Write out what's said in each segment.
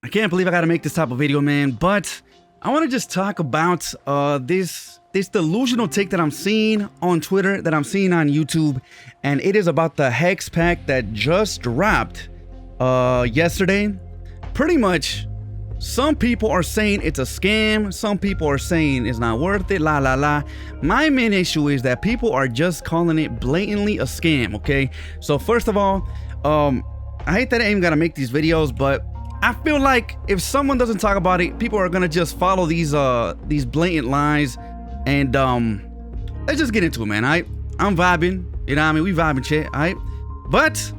I can't believe I gotta make this type of video, man, but I want to just talk about this delusional take that I'm seeing on Twitter, that I'm seeing on YouTube, and it is about the Hex pack that just dropped yesterday. Pretty much, some people are saying it's a scam, some people are saying it's not worth it, la la la. My main issue is that people are just calling it blatantly a scam, okay? So first of all, I hate that I even gotta make these videos, but I feel like if someone doesn't talk about it, people are gonna just follow these blatant lies. And let's just get into it, man. I'm vibing, you know what I mean? We vibing, shit, alright? But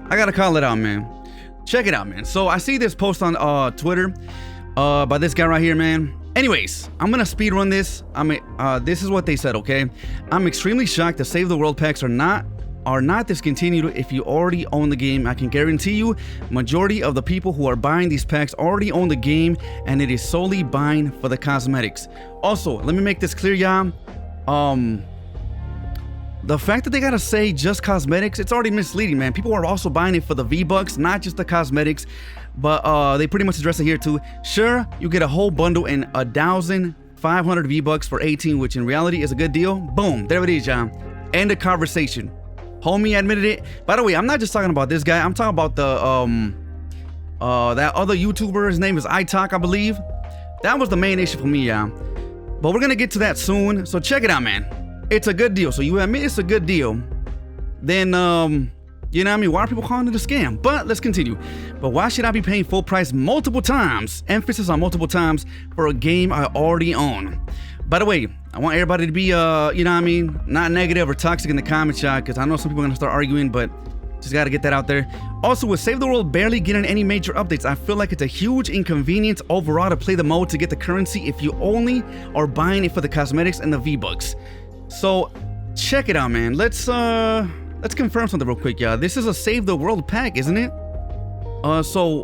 I gotta call it out, man. Check it out, man. So I see this post on Twitter by this guy right here, man. Anyways, I'm gonna speed run this. This is what they said, okay? I'm extremely shocked that Save the World packs are not discontinued if you already own the game. I can guarantee you majority of the people who are buying these packs already own the game, and it is solely buying for the cosmetics. Also, let me make this clear, y'all. The fact that they gotta say just cosmetics, it's already misleading, man. People are also buying it for the V-Bucks, not just the cosmetics, but they pretty much address it here too. Sure, you get a whole bundle and 1,500 V-Bucks for 18, which in reality is a good deal. Boom, there it is, y'all. End of conversation. Homie admitted it. By the way, I'm not just talking about this guy. I'm talking about the that other YouTuber. His name is iTalk, I believe. That was the main issue for me, yeah. But we're gonna get to that soon. So check it out, man. It's a good deal. So you admit it's a good deal. Then you know what I mean? Why are people calling it a scam? But let's continue. But why should I be paying full price multiple times? Emphasis on multiple times for a game I already own. By the way, I want everybody to be, you know what I mean, not negative or toxic in the comments, chat, because I know some people are gonna start arguing, but just gotta get that out there. Also, with Save the World barely getting any major updates, I feel like it's a huge inconvenience overall to play the mode to get the currency if you only are buying it for the cosmetics and the V-Bucks. So, check it out, man. Let's confirm something real quick, y'all. This is a Save the World pack, isn't it? So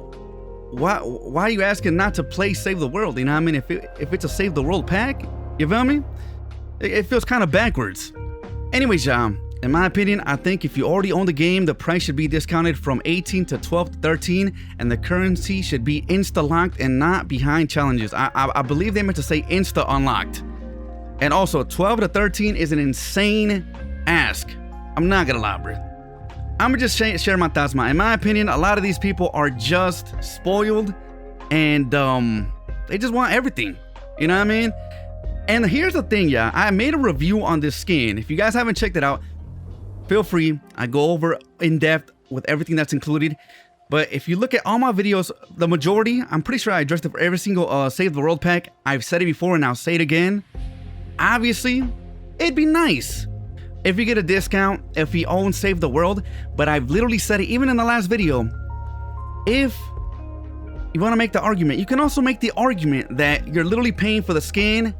why are you asking not to play Save the World? You know what I mean? If it's a Save the World pack, you feel me? It feels kind of backwards. Anyways, y'all, in my opinion, I think if you already own the game, the price should be discounted from 18 to 12 to 13, and the currency should be insta-locked and not behind challenges. I believe they meant to say insta-unlocked. And also, 12 to 13 is an insane ask. I'm not gonna lie, bro. I'm gonna just share my thoughts, man. In my opinion, a lot of these people are just spoiled, and they just want everything. You know what I mean? And here's the thing, yeah. I made a review on this skin. If you guys haven't checked it out, feel free. I go over in depth with everything that's included. But if you look at all my videos, the majority, I'm pretty sure I addressed it for every single Save the World pack. I've said it before and I'll say it again. Obviously, it'd be nice if you get a discount if you own Save the World. But I've literally said it even in the last video. If you want to make the argument, you can also make the argument that you're literally paying for the skin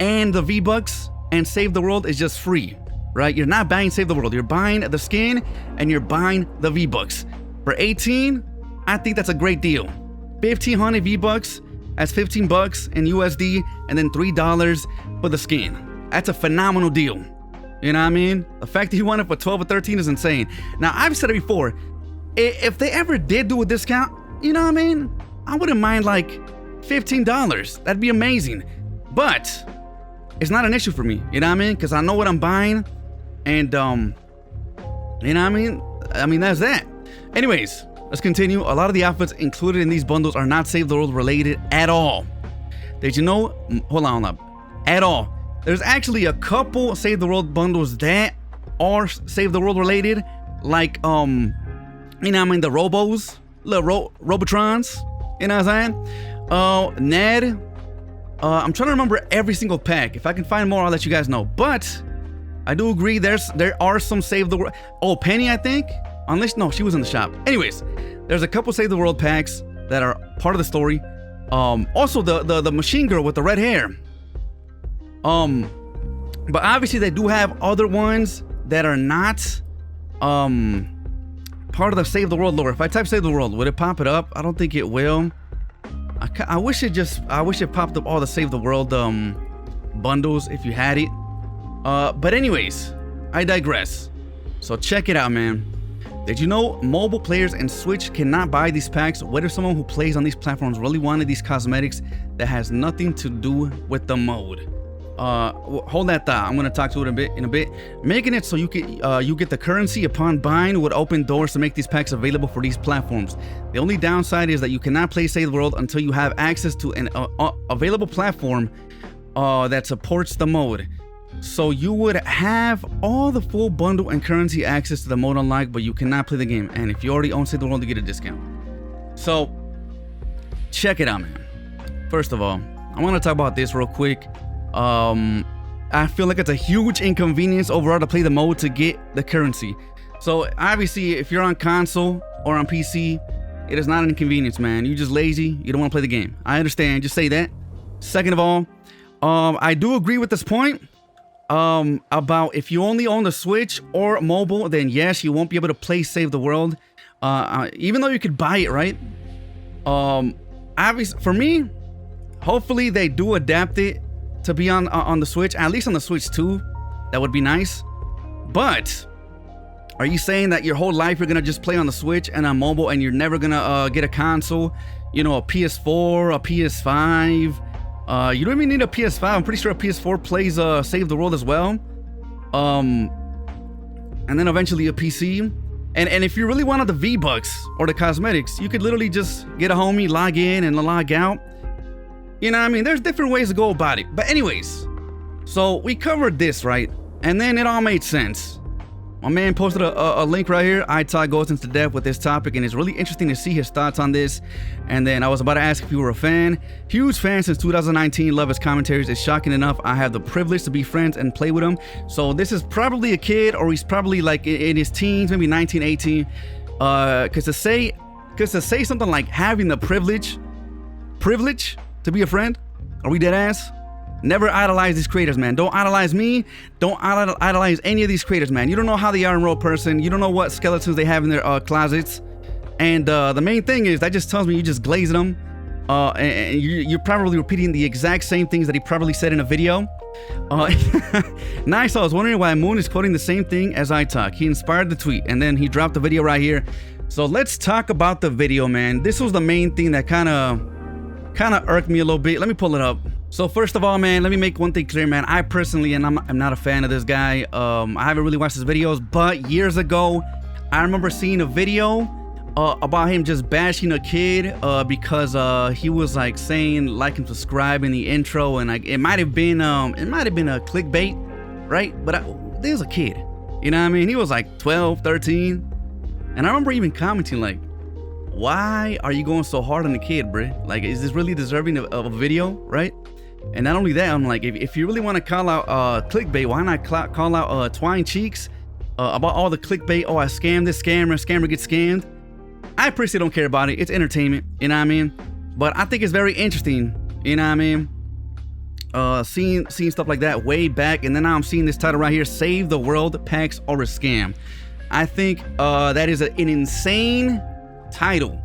and the V-Bucks, and Save the World is just free, right? You're not buying Save the World, you're buying the skin and you're buying the V-Bucks. For 18, I think that's a great deal. 1,500 V-Bucks, that's 15 bucks in USD, and then $3 for the skin. That's a phenomenal deal. You know what I mean? The fact that you want it for 12 or 13 is insane. Now, I've said it before, if they ever did do a discount, you know what I mean? I wouldn't mind like $15. That'd be amazing. But it's not an issue for me, you know what I mean? Because I know what I'm buying, and you know what I mean? That's that. Anyways, let's continue. A lot of the outfits included in these bundles are not Save the World related at all. Did you know? Hold on. At all. There's actually a couple Save the World bundles that are Save the World related, like you know what I mean, the Robos, little Robotrons, you know what I'm saying? Ned. I'm trying to remember every single pack. If I can find more, I'll let you guys know. But I do agree there are some Save the World. Oh, Penny, I think. Unless, no, she was in the shop. Anyways, there's a couple Save the World packs that are part of the story. Also the machine girl with the red hair. But obviously they do have other ones that are not part of the Save the World lore. If I type Save the World, would it pop it up? I don't think it will. I wish it popped up all the Save the World bundles if you had it. But anyways, I digress. So check it out, man. Did you know mobile players and Switch cannot buy these packs? What if someone who plays on these platforms really wanted these cosmetics that has nothing to do with the mode? Hold that thought. I'm gonna talk to it in a bit. Making it so you get the currency upon buying would open doors to make these packs available for these platforms. The only downside is that you cannot play Save the World until you have access to an available platform that supports the mode. So you would have all the full bundle and currency access to the mode unlocked, but you cannot play the game. And if you already own Save the World, you get a discount. So check it out, man. First of all, I want to talk about this real quick. I feel like it's a huge inconvenience overall to play the mode to get the currency. So obviously, if you're on console or on PC, it is not an inconvenience, man. You're just lazy. You don't want to play the game. I understand. Just say that. Second of all, I do agree with this point. About if you only own the Switch or mobile, then yes, you won't be able to play Save the World, even though you could buy it, right? Obviously, for me, hopefully they do adapt it to be on the Switch, at least on the Switch 2. That would be nice. But are you saying that your whole life you're gonna just play on the Switch and on mobile, and you're never gonna get a console? You know, a PS4, a PS5. You don't even need a PS5. I'm pretty sure a PS4 plays Save the World as well. And then eventually a PC. And if you really wanted the V-Bucks or the cosmetics, you could literally just get a homie, log in and log out. You know what I mean? There's different ways to go about it. But anyways, so we covered this, right? And then it all made sense. My man posted a link right here. iTalk goes into depth with this topic, and it's really interesting to see his thoughts on this. And then I was about to ask if you were a fan. Huge fan since 2019. Love his commentaries. It's shocking enough. I have the privilege to be friends and play with him. So this is probably a kid, or he's probably like in his teens, maybe 19, 18. Cause to say something like having the privilege to be a friend, are we dead ass? Never idolize these creators, man. Don't idolize me. Don't idolize any of these creators, man. You don't know how they are in real person. You don't know what skeletons they have in their closets. And the main thing is that just tells me you just glazing them. And you're probably repeating the exact same things that he probably said in a video. Nice. I was wondering why Moon is quoting the same thing as iTalk. He inspired the tweet, and then he dropped the video right here. So let's talk about the video, man. This was the main thing that kind of irked me a little bit. Let me pull it up. So first of all, man, let me make one thing clear, man. I personally, and I'm not a fan of this guy. I haven't really watched his videos, but years ago, I remember seeing a video about him just bashing a kid because he was like saying like and subscribe in the intro, and like it might have been a clickbait, right? But there's a kid, you know what I mean? He was like 12, 13, and I remember even commenting like, why are you going so hard on the kid, bruh? Like, is this really deserving of a video, right? And not only that, I'm like, if you really want to call out clickbait, why not call out Twine Cheeks about all the clickbait? Oh, I scammed this scammer gets scammed. I personally don't care about it. It's entertainment, you know what I mean? But I think it's very interesting, you know what I mean? Seeing stuff like that way back, and then now I'm seeing this title right here: Save the World Packs or a Scam. I think that is an insane title.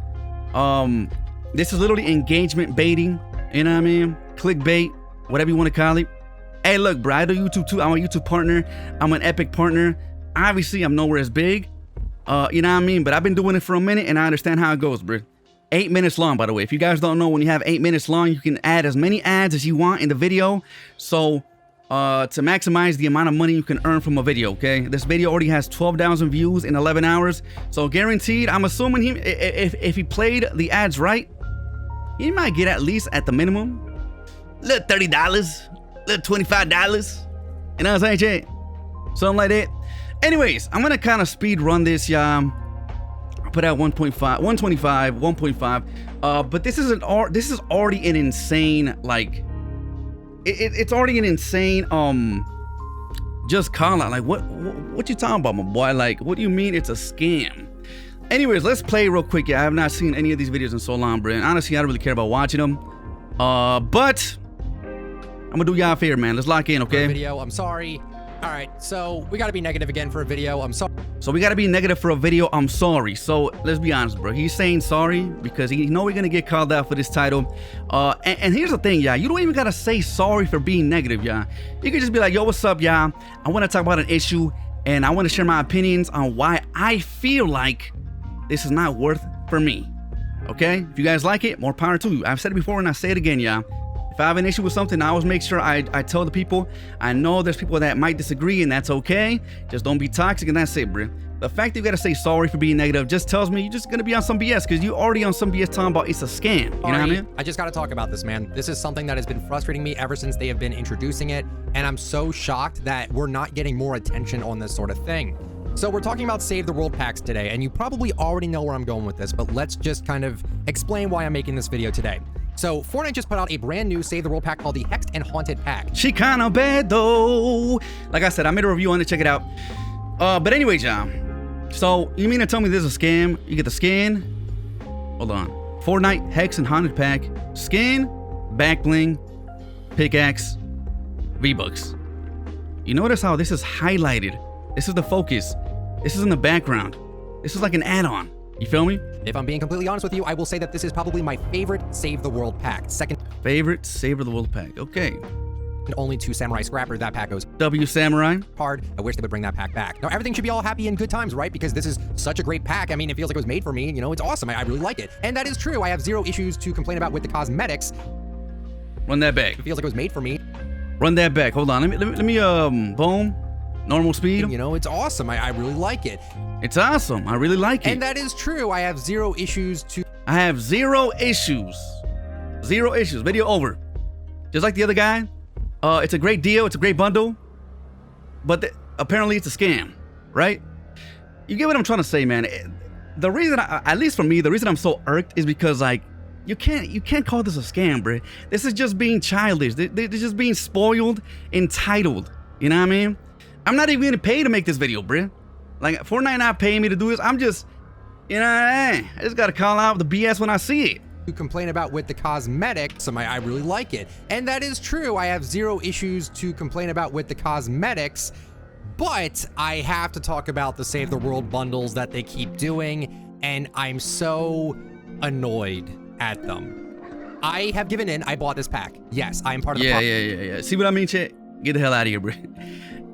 This is literally engagement baiting, you know what I mean? Clickbait, whatever you want to call it. Hey, look, bro, I do YouTube too. I'm a YouTube partner. I'm an Epic partner. Obviously, I'm nowhere as big, you know what I mean? But I've been doing it for a minute, and I understand how it goes, bro. 8 minutes long, by the way. If you guys don't know, when you have 8 minutes long, you can add as many ads as you want in the video. So to maximize the amount of money you can earn from a video, okay? This video already has 12,000 views in 11 hours. So guaranteed, I'm assuming if he played the ads right, he might get at least at the minimum little $30, little $25. You know what I'm saying, Jay? Something like that. Anyways, I'm gonna kind of speed run this, y'all. I put out 1.5, 125, 1.5. But this is already an insane, like, it's already an insane just call out. Like, what you talking about, my boy? Like, what do you mean it's a scam? Anyways, let's play real quick. Yeah, I have not seen any of these videos in so long, bro. And honestly, I don't really care about watching them. But I'm gonna do y'all a favor, man. Let's lock in, okay? Video. I'm sorry. All right, so we gotta be negative again for a video. I'm sorry. So we gotta be negative for a video. I'm sorry. So let's be honest, bro. He's saying sorry because he know we're gonna get called out for this title. And here's the thing, y'all. You don't even gotta say sorry for being negative, y'all. You can just be like, yo, what's up, y'all? I want to talk about an issue and I want to share my opinions on why I feel like this is not worth for me. Okay? If you guys like it, more power to you. I've said it before and I say it again, y'all. If I have an issue with something, I always make sure I tell the people. I know there's people that might disagree, and that's okay. Just don't be toxic, and that's it, bro. The fact that you gotta say sorry for being negative just tells me you're just gonna be on some BS, because you already on some BS talking about it's a scam. You know what I mean? I just gotta talk about this, man. This is something that has been frustrating me ever since they have been introducing it, and I'm so shocked that we're not getting more attention on this sort of thing. So we're talking about Save the World packs today, and you probably already know where I'm going with this, but let's just kind of explain why I'm making this video today. So Fortnite just put out a brand new Save the World pack called the Hexed and Haunted pack. She kinda bad though. Like I said, I made a review on it, check it out. But anyways, y'all. So you mean to tell me this is a scam? You get the skin. Hold on. Fortnite Hex and Haunted pack. Skin, back bling, pickaxe, V-Bucks. You notice how this is highlighted? This is the focus. This is in the background. This is like an add-on. You feel me? If I'm being completely honest with you, I will say that this is probably my favorite Save the World pack. Second favorite Save the World pack. Okay. Only to Samurai Scrapper, that pack goes W Samurai. hard. I wish they would bring that pack back. Now everything should be all happy and good times, right? Because this is such a great pack. I mean, it feels like it was made for me. You know, it's awesome. I really like it. And that is true. I have zero issues to complain about with the cosmetics. Run that back. It feels like it was made for me. Run that back. Hold on. Let me boom. Normal speed. You know, it's awesome. I really like it. It's awesome. I really like it. And that is true. I have zero issues to... I have zero issues. Zero issues. Video over. Just like the other guy. It's a great deal. It's a great bundle. But apparently it's a scam, right? You get what I'm trying to say, man. The reason, at least for me, the reason I'm so irked is because, like, you can't call this a scam, bro. This is just being childish. They're just being spoiled, entitled. You know what I mean? I'm not even getting paid to make this video, bro. Like, Fortnite not paying me to do this. I'm just, you know, I just gotta call out the BS when I see it. To complain about with the cosmetics. I really like it. And that is true. I have zero issues to complain about with the cosmetics, but I have to talk about the Save the World bundles that they keep doing, and I'm so annoyed at them. I have given in. I bought this pack. Yes, I am part of the problem. Yeah. See what I mean, chat? Get the hell out of here, bro.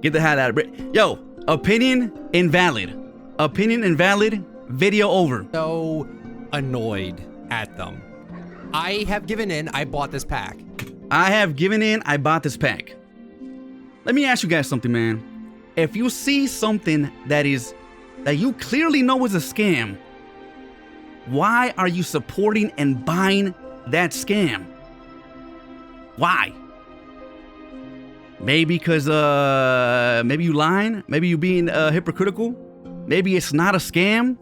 Get the hell out of here, bro. Yo, opinion invalid. Opinion invalid. Video over. So annoyed at them. I have given in. I bought this pack. I have given in. I bought this pack. Let me ask you guys something, man. If you see something that you clearly know is a scam, why are you supporting and buying that scam? Why? Maybe because maybe you lying, maybe you being hypocritical, maybe it's not a scam.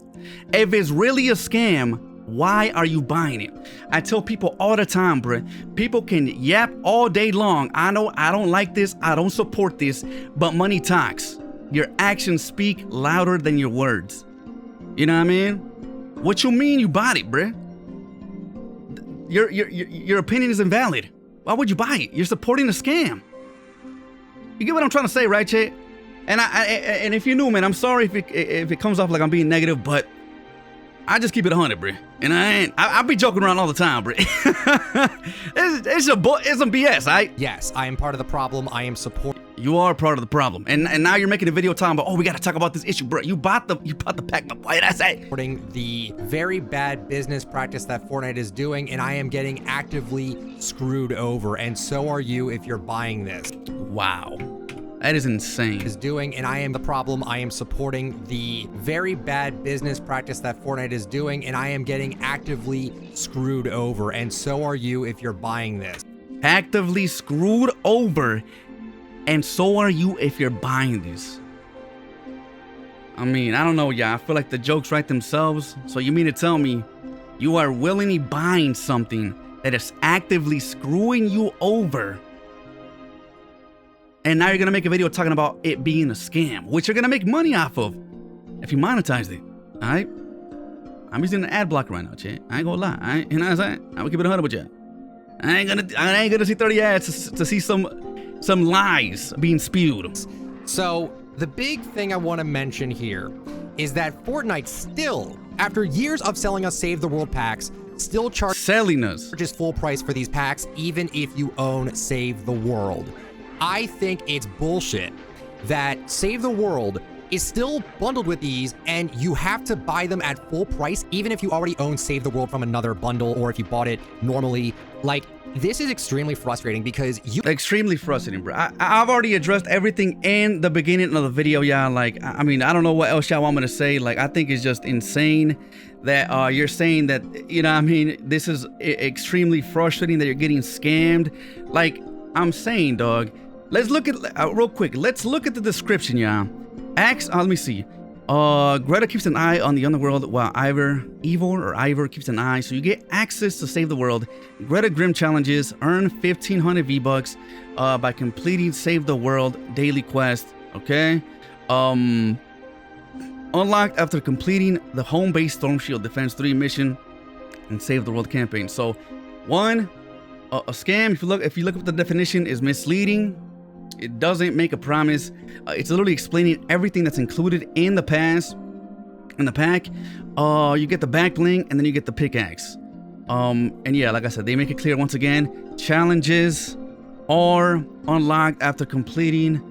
If it's really a scam, why are you buying it? I tell people all the time, bro. People can yap all day long. I know I don't like this, I don't support this, but money talks. Your actions speak louder than your words. You know what I mean? What you mean you bought it, bro? Your opinion is invalid. Why would you buy it? You're supporting a scam. You get what I'm trying to say, right, Chet? And if you're new, man, I'm sorry if it comes off like I'm being negative, but I just keep it 100, bro. And I be joking around all the time, bro. it's some BS, right? Yes, I am part of the problem. I am supporting. You are part of the problem, and now you're making a video talking about, oh, we gotta talk about this issue, bro. You bought the pack, but why did I say? Supporting the very bad business practice that Fortnite is doing, and I am getting actively screwed over, and so are you if you're buying this. Wow. That is insane. Is doing, and I am the problem. I am supporting the very bad business practice that Fortnite is doing, and I am getting actively screwed over, and so are you if you're buying this. Actively screwed over, and so are you if you're buying this. I mean, I don't know, yeah. I feel like the jokes write themselves. So you mean to tell me you are willingly buying something that is actively screwing you over, and now you're gonna make a video talking about it being a scam, which you're gonna make money off of if you monetize it, all right? I'm using an ad blocker right now, chat. I ain't gonna lie, you know what I'm saying? I'm gonna keep it 100 with you. I ain't gonna see 30 ads to see some lies being spewed. So the big thing I want to mention here is that Fortnite still, after years of selling us Save the World packs, still charges full price for these packs, even if you own Save the World. I think it's bullshit that Save the World is still bundled with these, and you have to buy them at full price, even if you already own Save the World from another bundle, or if you bought it normally. Like, this is extremely frustrating because you— Extremely frustrating, bro. I've already addressed everything in the beginning of the video, y'all. Like, I mean, I don't know what else y'all want me to say. Like, I think it's just insane that you're saying that, you know what I mean, this is extremely frustrating that you're getting scammed. Like, I'm saying, dog, let's look at, real quick, let's look at the description, y'all. Let me see. Greta keeps an eye on the underworld while Ivor keeps an eye. So you get access to Save the World. Greta Grimm challenges. Earn 1,500 V-Bucks by completing Save the World daily quest. Okay. Unlocked after completing the home-based Storm Shield Defense 3 mission and Save the World campaign. So, one, a scam. If you look up the definition, is misleading. It doesn't make a promise. It's literally explaining everything that's included in the pack. You get the back bling and then you get the pickaxe. And yeah, like I said, they make it clear once again, challenges are unlocked after completing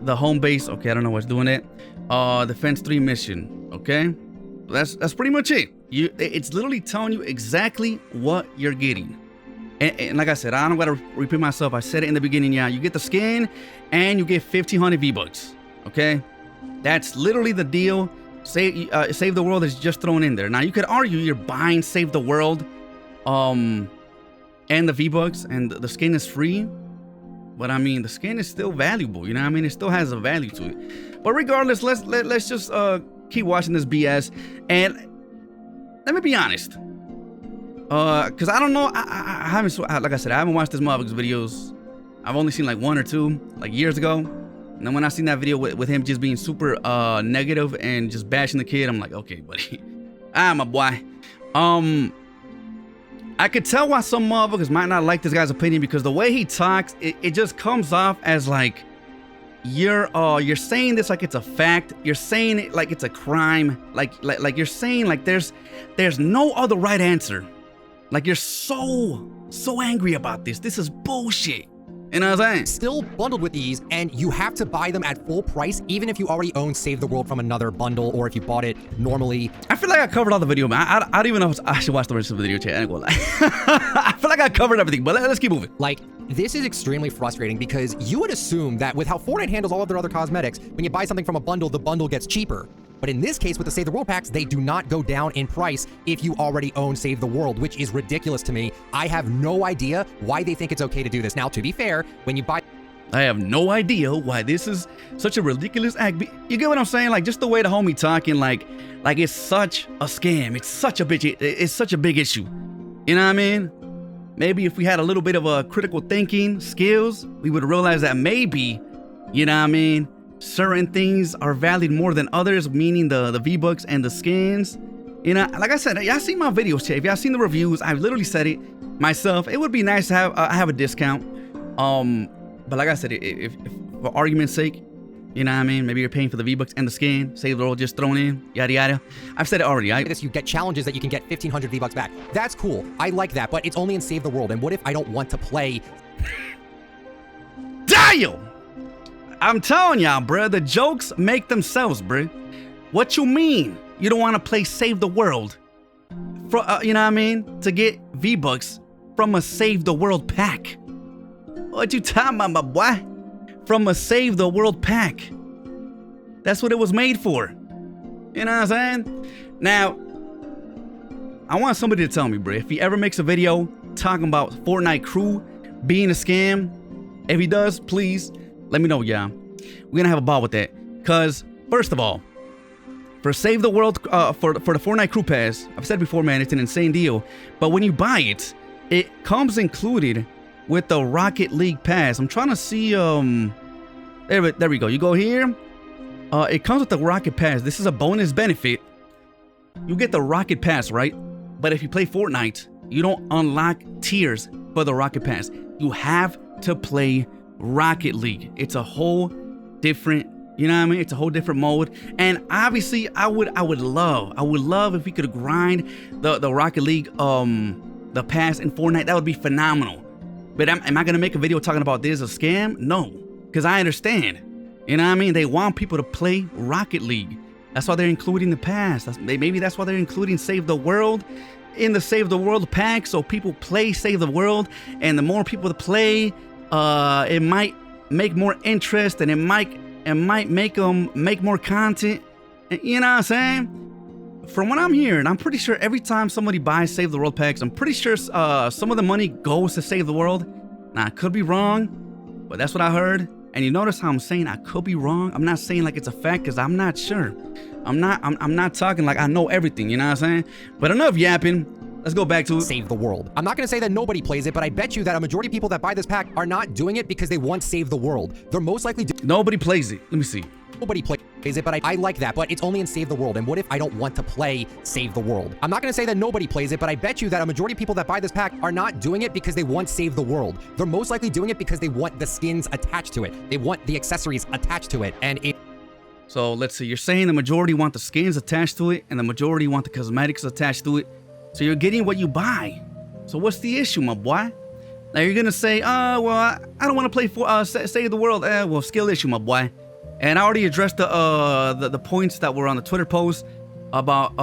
the home base. Okay, I don't know what's doing it. Defense 3 mission. Okay, that's pretty much it. It's literally telling you exactly what you're getting. And like I said, I don't gotta repeat myself. I said it in the beginning. Yeah, you get the skin and you get 1,500 V-Bucks. Okay, that's literally the deal. Save the World is just thrown in there. Now you could argue you're buying Save the World, and the V-Bucks, and the skin is free. But I mean, the skin is still valuable. You know what I mean? It still has a value to it. But regardless, let's just keep watching this BS. And let me be honest. Cause I don't know, I haven't, like I said, I haven't watched this motherfucker's videos. I've only seen like one or two, like years ago. And then when I seen that video with him just being super negative and just bashing the kid, I'm like, okay, buddy, my boy. I could tell why some motherfuckers might not like this guy's opinion, because the way he talks, it just comes off as like you're saying this like it's a fact. You're saying it like it's a crime. Like you're saying like there's no other right answer. Like you're so angry about this. This is bullshit. You know what I'm saying? Still bundled with these, and you have to buy them at full price, even if you already own Save the World from another bundle, or if you bought it normally. I feel like I covered all the video, man. I don't even know if I should watch the rest of the video, chat. I ain't gonna lie. I feel like I covered everything, but let's keep moving. Like, this is extremely frustrating because you would assume that with how Fortnite handles all of their other cosmetics, when you buy something from a bundle, the bundle gets cheaper. But in this case, with the Save the World packs, they do not go down in price if you already own Save the World, which is ridiculous to me. I have no idea why they think it's okay to do this. Now, to be fair, when you buy... I have no idea why this is such a ridiculous act. You get what I'm saying? Like, just the way the homie talking, like it's such a scam. It's such a big issue. You know what I mean? Maybe if we had a little bit of a critical thinking skills, we would realize that maybe, you know what I mean, certain things are valued more than others, meaning the V-Bucks and the skins. You know, like I said, y'all seen my videos, chat. If y'all seen the reviews, I've literally said it myself. It would be nice to have a discount. But like I said, if for argument's sake, you know what I mean, maybe you're paying for the V-Bucks and the skin, Save the World just thrown in, yada yada. I've said it already. You get challenges that you can get 1,500 V-Bucks back. That's cool. I like that, but it's only in Save the World. And what if I don't want to play? Damn! I'm telling y'all, bruh, the jokes make themselves, bruh. What you mean? You don't want to play Save the World? You know what I mean? To get V-Bucks from a Save the World pack. What you talking about, my boy? From a Save the World pack. That's what it was made for. You know what I'm saying? Now, I want somebody to tell me, bruh, if he ever makes a video talking about Fortnite KROW being a scam, if he does, please let me know, y'all. We're gonna have a ball with that. Cause, first of all, for Save the World, for the Fortnite KROW Pass, I've said before, man, it's an insane deal. But when you buy it, it comes included with the Rocket League Pass. I'm trying to see, there we go. You go here. It comes with the Rocket Pass. This is a bonus benefit. You get the Rocket Pass, right? But if you play Fortnite, you don't unlock tiers for the Rocket Pass. You have to play Rocket League. It's a whole different, you know what I mean? It's a whole different mode. And obviously, I would love if we could grind the Rocket League, the pass in Fortnite. That would be phenomenal. But am I gonna make a video talking about this as a scam? No, because I understand. You know what I mean? They want people to play Rocket League. That's why they're including the pass. Maybe that's why they're including Save the World in the Save the World pack, so people play Save the World, and the more people that play, it might make more interest, and it might make them make more content. You know what I'm saying? From what I'm hearing, I'm pretty sure every time somebody buys Save the World packs, I'm pretty sure some of the money goes to Save the World. Now, I could be wrong, but that's what I heard. And you notice how I'm saying I could be wrong? I'm not saying like it's a fact, because I'm not sure. I'm not talking like I know everything, you know what I'm saying? But enough yapping. Let's go back to Save the World. I'm not going to say that nobody plays it, but I bet you that a majority of people that buy this pack are not doing it because they want Save the World. They're most likely nobody plays it. Let me see. Nobody plays it, but I like that, but it's only in Save the World. And what if I don't want to play Save the World? I'm not going to say that nobody plays it, but I bet you that a majority of people that buy this pack are not doing it because they want Save the World. They're most likely doing it because they want the skins attached to it. They want the accessories attached to it. And so let's see, you're saying the majority want the skins attached to it and the majority want the cosmetics attached to it. So you're getting what you buy. So what's the issue, my boy? Now you're gonna say, well, I don't want to play for Save the World. Well, skill issue, my boy. And I already addressed the points that were on the Twitter post about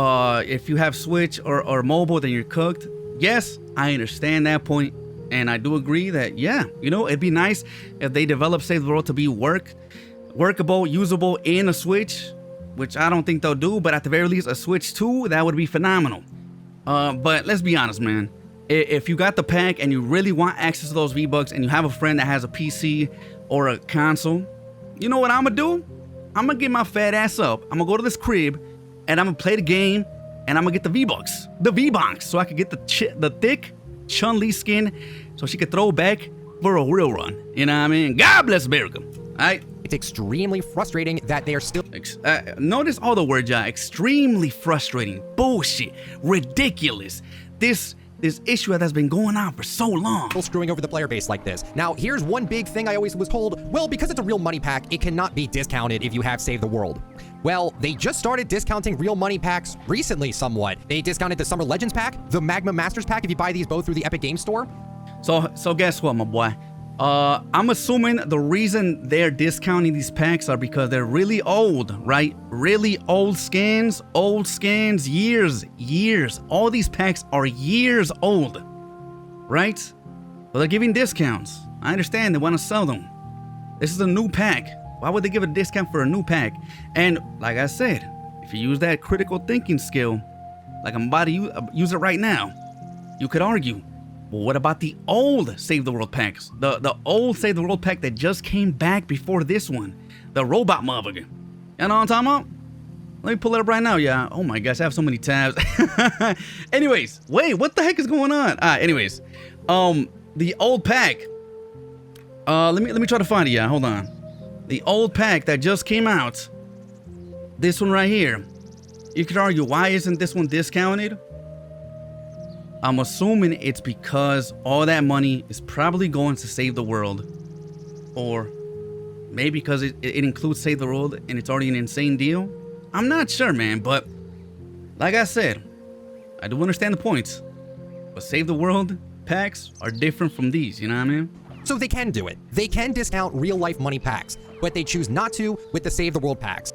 if you have Switch or mobile, then you're cooked. Yes, I understand that point, and I do agree that, yeah, you know, it'd be nice if they develop Save the World to be workable, usable in a Switch, which I don't think they'll do, but at the very least, a Switch 2, that would be phenomenal. But let's be honest, man. If you got the pack and you really want access to those V-Bucks and you have a friend that has a PC or a console, you know what I'm gonna do? I'm gonna get my fat ass up. I'm gonna go to this crib and I'm gonna play the game and I'm gonna get the V-Bucks. The V-Bucks, so I could get the thick Chun-Li skin so she could throw back for a real run. You know what I mean? God bless America. All right? it's extremely frustrating that they are still... Notice all the words, y'all. Extremely frustrating. Bullshit. Ridiculous. This issue that's been going on for so long. Screwing over the player base like this. Now, here's one big thing I always was told. Well, because it's a real money pack, it cannot be discounted if you have Save the World. Well, they just started discounting real money packs recently somewhat. They discounted the Summer Legends pack, the Magma Masters pack if you buy these both through the Epic Games Store. So guess what, my boy? I'm assuming the reason they're discounting these packs are because they're really old, right? Really old skins, years. All these packs are years old, right? But they're giving discounts. I understand they want to sell them. This is a new pack. Why would they give a discount for a new pack? And like I said, if you use that critical thinking skill, like I'm about to use it right now, you could argue, well, what about the old Save the World packs? The old Save the World pack that just came back before this one. The robot motherfucker. You know what I'm talking about? Let me pull it up right now, yeah. Oh my gosh, I have so many tabs. Anyways, wait, what the heck is going on? Anyways, the old pack. Let me try to find it, yeah. Hold on. The old pack that just came out. This one right here. You could argue, why isn't this one discounted? I'm assuming it's because all that money is probably going to Save the World. Or maybe because it includes Save the World and it's already an insane deal. I'm not sure, man, but like I said, I do understand the points. But Save the World packs are different from these, you know what I mean? So they can do it. They can discount real life money packs, but they choose not to with the Save the World packs.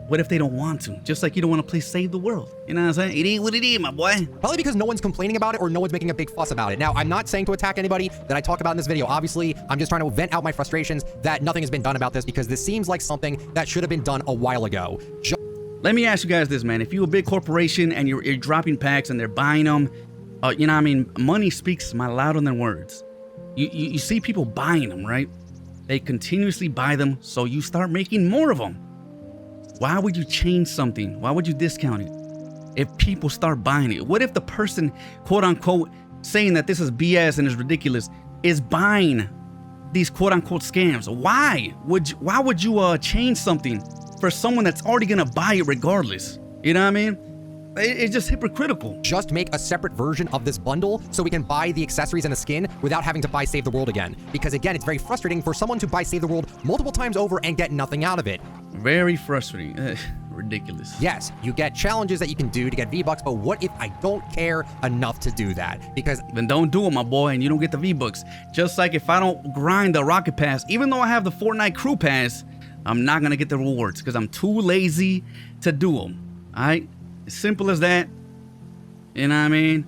What if they don't want to? Just like you don't want to play Save the World. You know what I'm saying? It ain't what it is, my boy. Probably because no one's complaining about it or no one's making a big fuss about it. Now, I'm not saying to attack anybody that I talk about in this video. Obviously, I'm just trying to vent out my frustrations that nothing has been done about this because this seems like something that should have been done a while ago. Let me ask you guys this, man. If you're a big corporation and you're dropping packs and they're buying them, you know what I mean? Money speaks louder than words. You see people buying them, right? They continuously buy them, so you start making more of them. Why would you change something? Why would you discount it if people start buying it? What if the person, quote unquote, saying that this is BS and is ridiculous, is buying these quote unquote scams? Why would you change something for someone that's already gonna buy it regardless? You know what I mean? It's just hypocritical. Just make a separate version of this bundle so we can buy the accessories and the skin without having to buy Save the World again. Because again, it's very frustrating for someone to buy Save the World multiple times over and get nothing out of it. Very frustrating. Ridiculous. Yes, you get challenges that you can do to get V-Bucks, but what if I don't care enough to do that? Because then don't do it, my boy, and you don't get the V-Bucks. Just like if I don't grind the Rocket Pass, even though I have the Fortnite Crew Pass, I'm not gonna get the rewards because I'm too lazy to do them. All right, as simple as that. You know what I mean?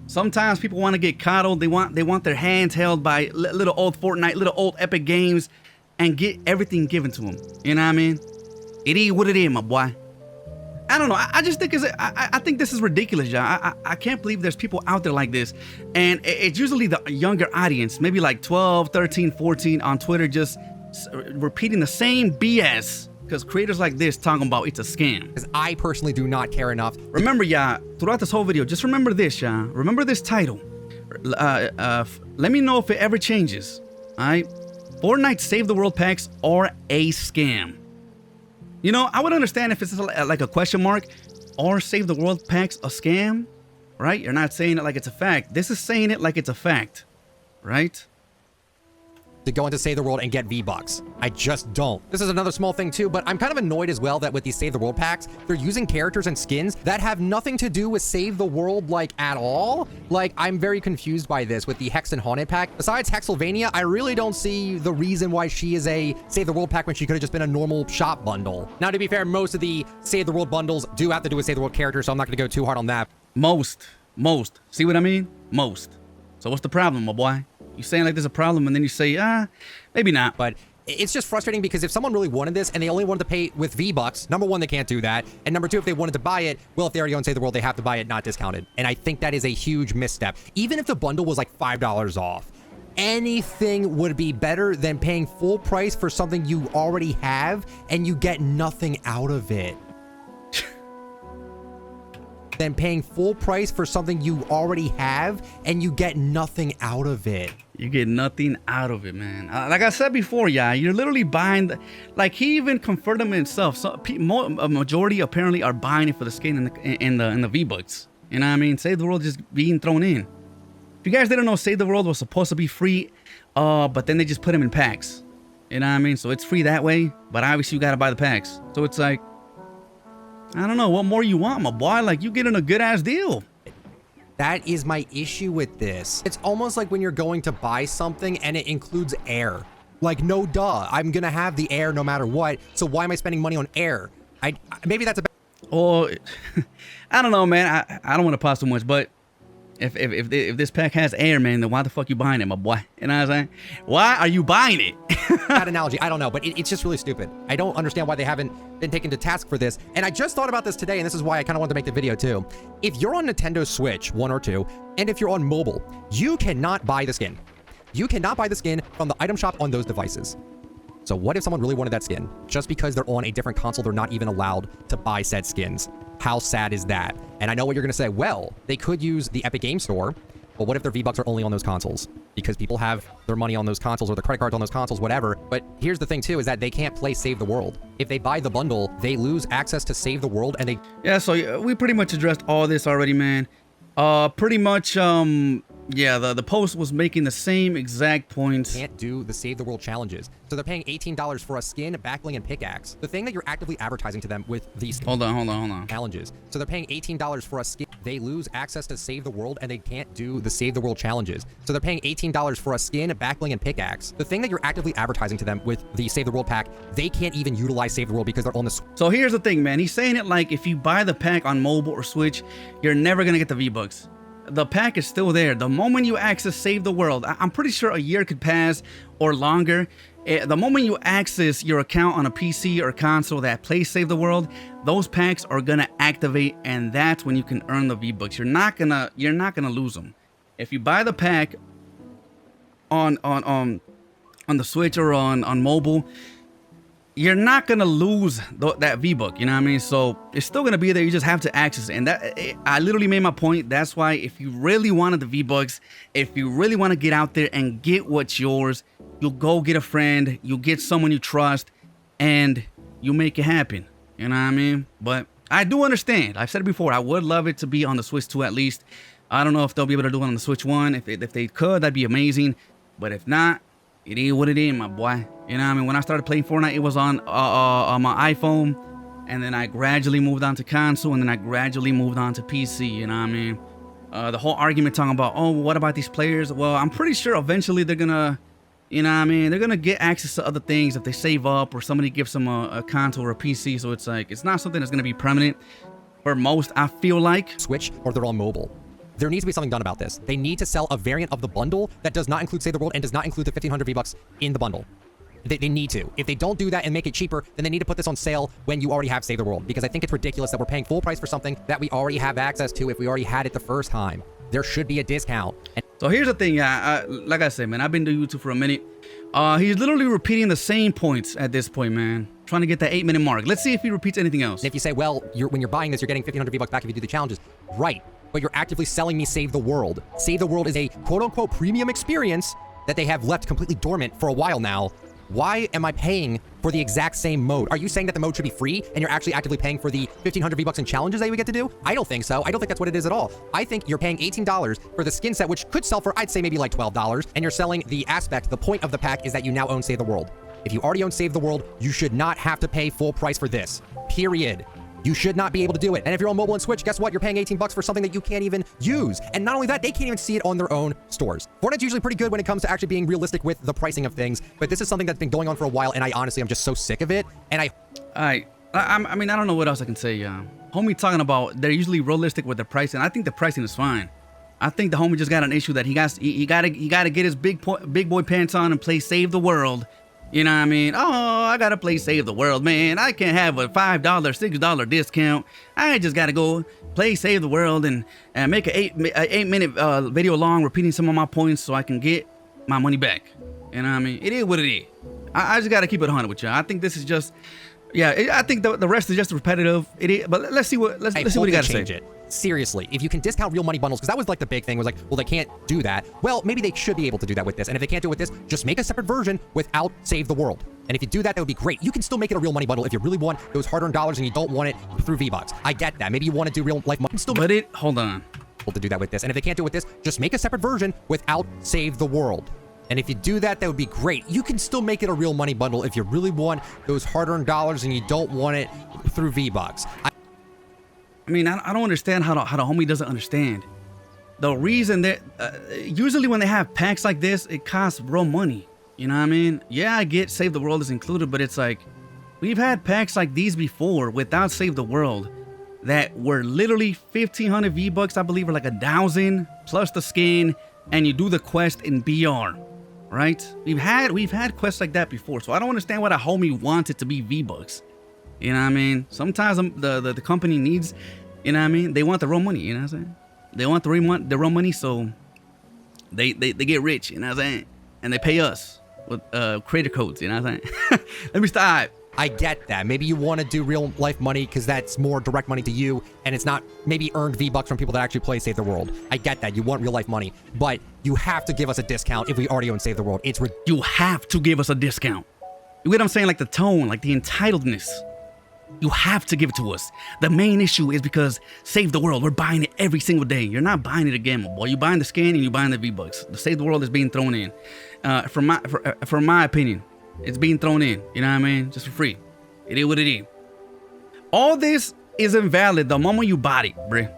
Sometimes people want to get coddled. They want their hands held by little old Fortnite, little old Epic Games, and get everything given to them. You know what I mean? It is what it is, my boy. I don't know. I just think I think this is ridiculous, y'all. I can't believe there's people out there like this. And it's usually the younger audience, maybe like 12, 13, 14 on Twitter, just repeating the same BS. Because creators like this talking about it's a scam. Because I personally do not care enough. Remember, y'all, throughout this whole video, just remember this, y'all. Remember this title. Let me know if it ever changes. All right? Fortnite Save the World packs are a scam. You know, I would understand if it's like a question mark, or Save the World packs a scam, right? You're not saying it like it's a fact. This is saying it like it's a fact, right? To go into Save the World and get V-Bucks. I just don't. This is another small thing too, but I'm kind of annoyed as well that with these Save the World packs, they're using characters and skins that have nothing to do with Save the World, like, at all. Like, I'm very confused by this with the Hex and Haunted pack. Besides Hexylvania, I really don't see the reason why she is a Save the World pack when she could have just been a normal shop bundle. Now, to be fair, most of the Save the World bundles do have to do with Save the World characters, so I'm not going to go too hard on that. Most. See what I mean? Most. So what's the problem, my boy? You saying like there's a problem, and then you say, maybe not. But it's just frustrating because if someone really wanted this and they only wanted to pay with V-Bucks, number one, they can't do that. And number two, if they wanted to buy it, well, if they already own Save the World, they have to buy it not discounted. And I think that is a huge misstep. Even if the bundle was like $5 off, anything would be better than paying full price for something you already have and you get nothing out of it. Than paying full price for something you already have and you get nothing out of it. You get nothing out of it, man. Like I said before, yeah, you're literally buying like he even confirmed them himself. So a majority apparently are buying it for the skin and the V-Bucks. You know what I mean? Save the World just being thrown in. If you guys didn't know, Save the World was supposed to be free, but then they just put them in packs. You know what I mean? So it's free that way, but obviously you gotta buy the packs. So it's like, I don't know, what more you want, my boy? Like, you getting a good-ass deal. That is my issue with this. It's almost like when you're going to buy something and it includes air. Like, no duh, I'm gonna have the air no matter what, so why am I spending money on air? Maybe that's a bad... Or, I don't know, man. I don't want to pause too much, but if this pack has air, man, then why the fuck you buying it, my boy? You know what I'm saying? Why are you buying it? That analogy, I don't know, but it's just really stupid. I don't understand why they haven't been taken to task for this. And I just thought about this today, and this is why I kind of wanted to make the video too. If you're on Nintendo Switch 1 or 2, and if you're on mobile, you cannot buy the skin. You cannot buy the skin from the item shop on those devices. So what if someone really wanted that skin? Just because they're on a different console, they're not even allowed to buy said skins. How sad is that? And I know what you're going to say. Well, they could use the Epic Game Store. But what if their V-Bucks are only on those consoles? Because people have their money on those consoles or the credit cards on those consoles, whatever. But here's the thing, too, is that they can't play Save the World. If they buy the bundle, they lose access to Save the World, and they... Yeah, so we pretty much addressed all this already, man. Pretty much, yeah, the post was making the same exact points. Can't do the Save the World challenges. So they're paying $18 for a skin, backbling, and pickaxe. The thing that you're actively advertising to them with these... Hold on. Challenges. So they're paying $18 for a skin. They lose access to Save the World, and they can't do the Save the World challenges. So they're paying $18 for a skin, backbling, and pickaxe. The thing that you're actively advertising to them with the Save the World pack, they can't even utilize Save the World because they're on the... So here's the thing, man. He's saying it like if you buy the pack on mobile or Switch, you're never gonna get the V-Bucks. The pack is still there. The moment you access Save the World, I'm pretty sure a year could pass or longer. The moment you access your account on a PC or console that plays Save the World, those packs are gonna activate, and that's when you can earn the V-Bucks. You're not gonna lose them. If you buy the pack on the Switch or on mobile, you're not gonna lose that V-Buck, you know what I mean? So it's still gonna be there. You just have to access it. And I literally made my point. That's why if you really wanted the V-Bucks, if you really want to get out there and get what's yours, you'll go get a friend, you'll get someone you trust, and you make it happen. You know what I mean? But I do understand. I've said it before. I would love it to be on the Switch 2 at least. I don't know if they'll be able to do it on the Switch 1. If they could, that'd be amazing. But if not, it is what it is, my boy. You know what I mean? When I started playing Fortnite, it was on my iPhone. And then I gradually moved on to console. And then I gradually moved on to PC. You know what I mean? The whole argument talking about, oh, what about these players? Well, I'm pretty sure eventually they're going to You know what I mean? They're gonna get access to other things if they save up or somebody gives them a console or a PC. So it's like, it's not something that's gonna be permanent for most, I feel like. Switch or they're on mobile. There needs to be something done about this. They need to sell a variant of the bundle that does not include Save the World and does not include the 1,500 V-Bucks in the bundle. They need to. If they don't do that and make it cheaper, then they need to put this on sale when you already have Save the World. Because I think it's ridiculous that we're paying full price for something that we already have access to if we already had it the first time. There should be a discount. So here's the thing, like I said, man, I've been doing YouTube for a minute. He's literally repeating the same points at this point, man. Trying to get that 8-minute mark. Let's see if he repeats anything else. And if you say, well, when you're buying this, you're getting 1,500 V-Bucks back if you do the challenges. Right. But you're actively selling me Save the World. Save the World is a quote-unquote premium experience that they have left completely dormant for a while now. Why am I paying for the exact same mode? Are you saying that the mode should be free and you're actually actively paying for the 1,500 V-Bucks in challenges that you would get to do? I don't think so. I don't think that's what it is at all. I think you're paying $18 for the skin set, which could sell for, I'd say, maybe like $12, and you're selling the aspect. The point of the pack is that you now own Save the World. If you already own Save the World, you should not have to pay full price for this. Period. You should not be able to do it. And if you're on mobile and Switch, guess what? You're paying 18 bucks for something that you can't even use. And not only that, they can't even see it on their own stores. Fortnite's usually pretty good when it comes to actually being realistic with the pricing of things, but this is something that's been going on for a while, and I honestly am just so sick of it. And I mean, I don't know what else I can say. Homie talking about they're usually realistic with the pricing. I think the pricing is fine. I think the homie just got an issue that he gotta get his big boy pants on and play Save the World. You know what I mean? Oh, I gotta play Save the World, man. I can't have a $5, $6 discount. I just gotta go play Save the World and make an 8-minute video long repeating some of my points so I can get my money back. You know what I mean? It is what it is. I just gotta keep it 100 with you. I think this is just, yeah. I think the rest is just repetitive. It is, but let's see what let's see what he got to say. Seriously, if you can discount real money bundles, because that was like the big thing, was like, well, they can't do that. Well, maybe they should be able to do that with this. And if they can't do it with this, just make a separate version without Save the World. And if you do that, that would be great. You can still make it a real money bundle if you really want those hard-earned dollars and you don't want it through V-Bucks. I get that. Maybe you want to do real life money. Hold on. To do that with this. And if they can't do it with this, just make a separate version without Save the World. And if you do that, that would be great. You can still make it a real money bundle if you really want those hard-earned dollars and you don't want it through V-Bucks. I mean, I don't understand how the homie doesn't understand. The reason that usually when they have packs like this, it costs real money. You know what I mean? Yeah, I get Save the World is included, but it's like we've had packs like these before without Save the World that were literally 1,500 V-Bucks, I believe, or like 1,000 plus the skin, and you do the quest in BR, right? We've had quests like that before, so I don't understand why the homie wants it to be V-Bucks. You know what I mean? Sometimes the company needs, you know what I mean? They want the real money, you know what I'm saying? They want the real money, so they get rich, you know what I'm saying? And they pay us with creator codes, you know what I'm saying? Let me stop. I get that. Maybe you want to do real life money because that's more direct money to you, and it's not maybe earned V-Bucks from people that actually play Save the World. I get that. You want real life money, but you have to give us a discount if we already own Save the World. You have to give us a discount. You get what I'm saying? Like the tone, like the entitledness. You have to give it to us. The main issue is because Save the World, we're buying it every single day. You're not buying it again, my boy. You're buying the skin and you're buying the V-Bucks. The Save the World is being thrown in. From my opinion, it's being thrown in. You know what I mean? Just for free. It is what it is. All this is invalid the moment you bought it, bruh.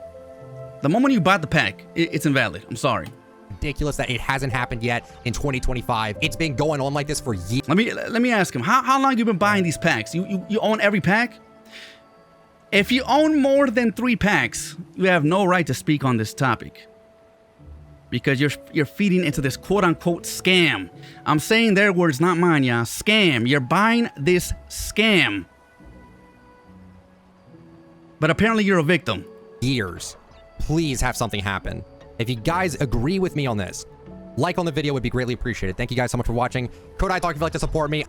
The moment you bought the pack, it's invalid. I'm sorry. Ridiculous that it hasn't happened yet in 2025. It's been going on like this for years. Let me ask him, how long you been buying these packs? You own every pack? If you own more than 3 packs, you have no right to speak on this topic. Because you're feeding into this quote-unquote scam. I'm saying their words, not mine, y'all. Scam. You're buying this scam. But apparently you're a victim. Years. Please have something happen. If you guys agree with me on this, like on the video would be greatly appreciated. Thank you guys so much for watching. KROW Talk if you'd like to support me.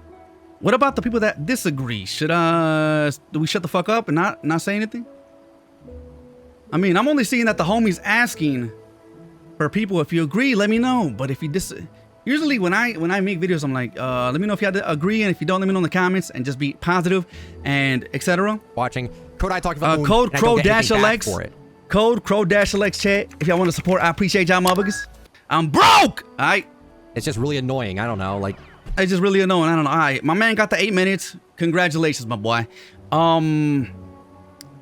What about the people that disagree? Do we shut the fuck up and not say anything? I mean, I'm only seeing that the homie's asking for people, if you agree, let me know. But if you usually when I make videos, I'm like, let me know if you agree, and if you don't, let me know in the comments, and just be positive and etc. Watching KROW Talk if I code KROW-LX. Code KROW-LX chat if y'all want to support. I appreciate y'all motherfuckers. I'm broke. All right. It's just really annoying. I don't know. Like, it's just really annoying. I don't know. All right. My man got the 8 minutes. Congratulations, my boy.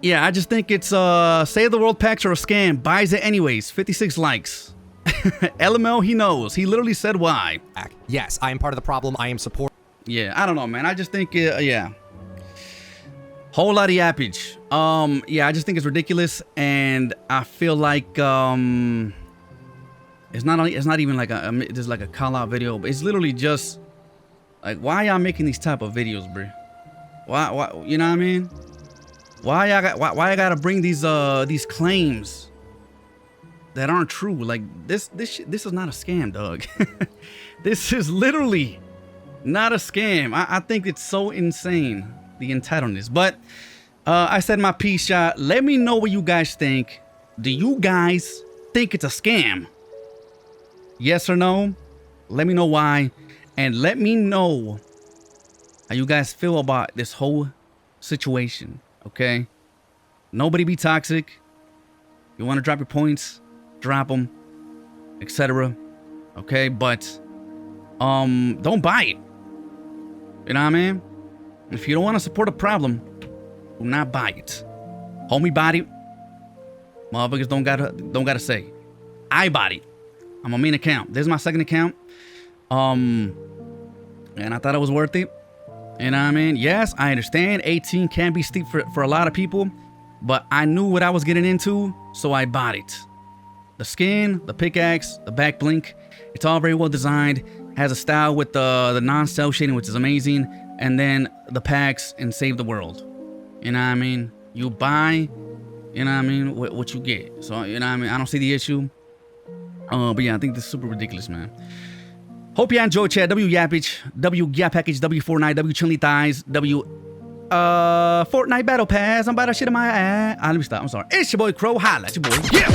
Yeah, I just think it's Save the World packs are a scam. Buys it anyways. 56 likes. LML, he knows. He literally said why. Yes, I am part of the problem. I am support. Yeah, I don't know, man. I just think, yeah. Whole lot of yappage. Yeah, I just think it's ridiculous, and I feel like it's not even like there's like a call out video, but it's literally just like, why y'all making these type of videos, bro? Why you know what I mean? Why I gotta bring these claims that aren't true? Like this is not a scam, dog. This is literally not a scam. I think it's so insane, the entitledness. But I said my piece, shot. Let me know what you guys think. Do you guys think it's a scam? Yes or no? Let me know why. And let me know how you guys feel about this whole situation. Okay? Nobody be toxic. You want to drop your points, drop them, etc. Okay? But don't buy it. You know what I mean? If you don't want to support a problem, do not buy it. Homie bought it. Motherfuckers don't gotta say. I bought it. I'm a main account. This is my second account. And I thought it was worth it. You know what I mean? Yes, I understand 18 can be steep for a lot of people, but I knew what I was getting into, so I bought it. The skin, the pickaxe, the back blink, it's all very well designed. Has a style with the non-cell shading, which is amazing. And then the packs and save the world. You know what I mean? You buy, you know what I mean, what you get. So, you know what I mean? I don't see the issue. But yeah, I think this is super ridiculous, man. Hope you enjoyed, chat. W Yappage, W YAPPAGE, W Fortnite, W Chili Thighs, W Fortnite Battle Pass. I'm about to shit in my ass. Let me stop. I'm sorry. It's your boy KROW. Holla at your boy. Yeah.